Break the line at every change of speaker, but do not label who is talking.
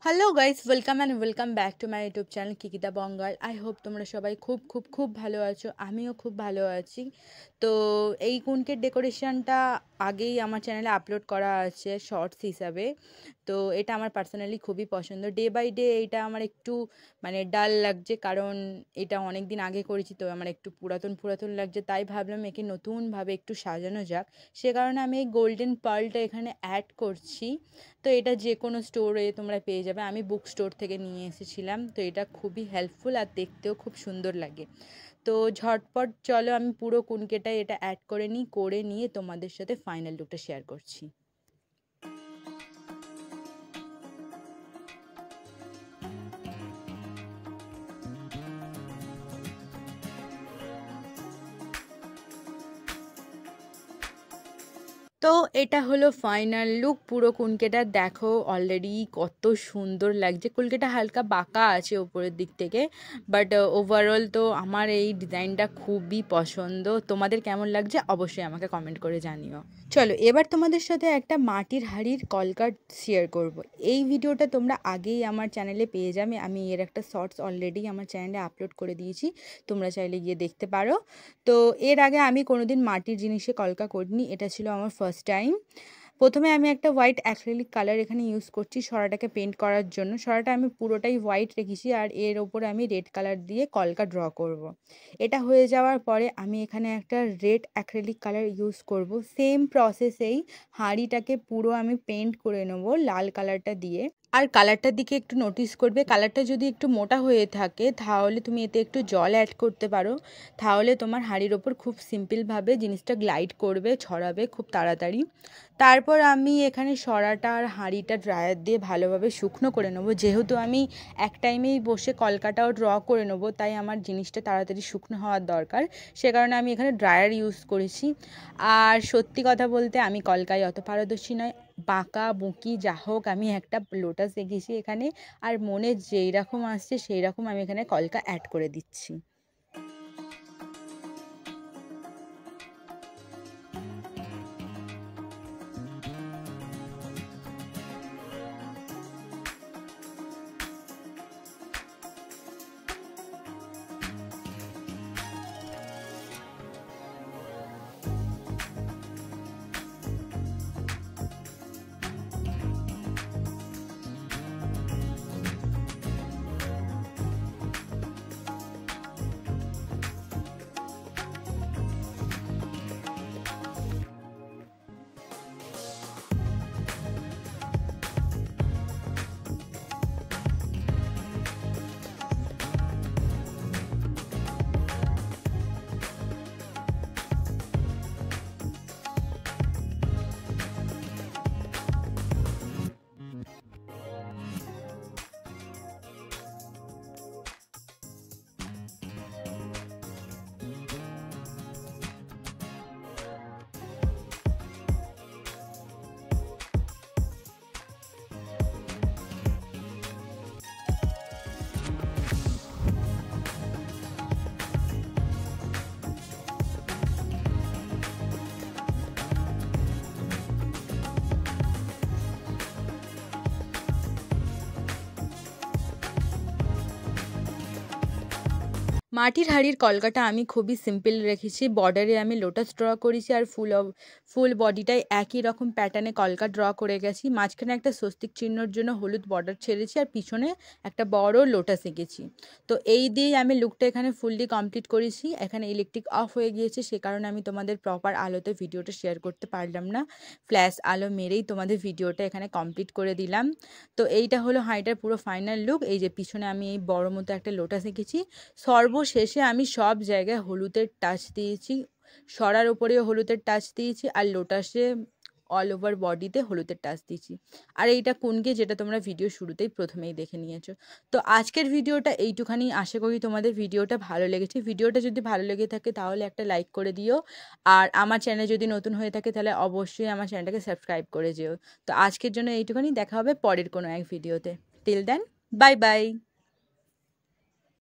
Hello guys, welcome and welcome back to my YouTube channel Kikita Bangal. I hope তোমরা সবাই খুব খুব খুব ভালো আছো। আমিও খুব ভালো আছি। তো এই কুনকের ডেকোরেশনটা আগেই আমার চ্যানেলে আপলোড করা আছে শর্টস হিসাবে। তো এটা আমার পার্সোনালি খুবই পছন্দ। ডে বাই ডে এইটা আমার একটু ডাল লাগছে, কারণ এটা অনেক দিন আগে করেছি, তো আমার একটু পুরাতন পুরাতন লাগছে। তাই ভাবলাম একে নতুনভাবে একটু সাজানো যাক। সে কারণে আমি এই গোল্ডেন পার্লটা এখানে অ্যাড করছি। তো এটা যে কোনো স্টোরে তোমরা পেয়ে যাবে। আমি বুক স্টোর থেকে নিয়ে এসেছিলাম। তো এটা খুবই হেল্পফুল আর দেখতেও খুব সুন্দর লাগে। তো ঝটপট চলো আমি পুরো কুনকেটায় এটা অ্যাড করে নিই, করে নিয়ে তোমাদের সাথে ফাইনাল লুকটা শেয়ার করছি। তো এটা হলো ফাইনাল লুক। পুরো কুনকেটা দেখো, অলরেডি কত সুন্দর লাগছে। কুনকেটা হালকা বাঁকা আছে উপরের দিক থেকে, বাট ওভারঅল তো আমার এই ডিজাইনটা খুবই পছন্দ। তোমাদের কেমন লাগছে অবশ্যই আমাকে কমেন্ট করে জানিও। চলো এবার তোমাদের সাথে একটা মাটির হাঁড়ির কলকাট শেয়ার করব। এই ভিডিওটা তোমরা আগেই আমার চ্যানেলে পেয়ে যাবে। আমি এর একটা শর্টস অলরেডি আমার চ্যানেলে আপলোড করে দিয়েছি, তোমরা চাইলে গিয়ে দেখতে পারো। তো এর আগে আমি কোনোদিন মাটির জিনিসে কলকা করিনি, এটা ছিল আমার ফার্স্ট টাইম। প্রথমে আমি একটা হোয়াইট অ্যাক্রিলিক কালার এখানে ইউজ করছি সরাটাকে পেন্ট করার জন্য। সরাটা আমি পুরোটাই হোয়াইট রেখেছি, আর এর ওপরে আমি রেড কালার দিয়ে কলকা ড্র করব। এটা হয়ে যাওয়ার পরে আমি এখানে একটা রেড অ্যাক্রিলিক কালার ইউজ করব। সেম প্রসেসেই হাঁড়িটাকে পুরো আমি পেন্ট করে নেব লাল কালারটা দিয়ে। আর কালারটার দিকে একটু নোটিস করবে, কালারটা যদি একটু মোটা হয়ে থাকে তাহলে তুমি এতে একটু জল অ্যাড করতে পারো। তাহলে তোমার হাঁড়ির ওপর খুব সিম্পলভাবে জিনিসটা গ্লাইড করবে, ছড়াবে খুব তাড়াতাড়ি। তারপর আমি এখানে সরাটা আর হাঁড়িটা ড্রায়ার দিয়ে ভালোভাবে শুকনো করে নেবো। যেহেতু আমি এক টাইমেই বসে কলকাটাও ড্র করে নেবো, তাই আমার জিনিসটা তাড়াতাড়ি শুকনো হওয়ার দরকার। সে কারণে আমি এখানে ড্রায়ার ইউজ করেছি। আর সত্যি কথা বলতে আমি কলকায় অত পারদর্শী নয়, বাঁকা বুঁকি যা হোক আমি একটা লোটাস এঁকেছি এখানে। আর মনে যেই রকম আসছে সেই রকম আমি এখানে কলকা অ্যাড করে দিচ্ছি। মাটির হাঁড়ির কলকাটা আমি খুবই সিম্পল রেখেছি। বর্ডারে আমি লোটাস ড্র করেছি, আর ফুল বডিটাই একই রকম প্যাটার্নে কলকা ড্র করে গেছি। মাঝখানে একটা স্বস্তিক চিহ্নর জন্য হলুদ বর্ডার ছেড়েছি, আর পিছনে একটা বড় লোটাস এঁকেছি। তো এই দিয়েই আমি লুকটা এখানে ফুললি কমপ্লিট করেছি। এখানে ইলেকট্রিক অফ হয়ে গিয়েছে, সে কারণে আমি তোমাদের প্রপার আলোতে ভিডিওটা শেয়ার করতে পারলাম না। ফ্ল্যাশ আলো মেরেই তোমাদের ভিডিওটা এখানে কমপ্লিট করে দিলাম। তো এইটা হলো হাঁড়িটার পুরো ফাইনাল লুক। এই যে পিছনে আমি এই বড় মতো একটা লোটাস এঁকেছি। সর্বশেষে আমি সব জায়গায় হলুদের টাচ দিয়েছি, সরার ওপরেও হলুদের টাচ দিয়েছি, আর লোটাসে অল ওভার বডিতে হলুদের টাচ দিয়েছি। আর এইটা কুনকে, যেটা তোমরা ভিডিও শুরুতেই প্রথমেই দেখে নিয়েছো। তো আজকের ভিডিওটা এইটুখানি। আশা করি তোমাদের ভিডিওটা ভালো লেগেছে। ভিডিওটা যদি ভালো লেগে থাকে তাহলে একটা লাইক করে দিও। আর আমার চ্যানেল যদি নতুন হয়ে থাকে তাহলে অবশ্যই আমার চ্যানেলটাকে সাবস্ক্রাইব করে যেও। তো আজকের জন্য এইটুখানি, দেখা হবে পরের কোনো এক ভিডিওতে। Till then, bye by.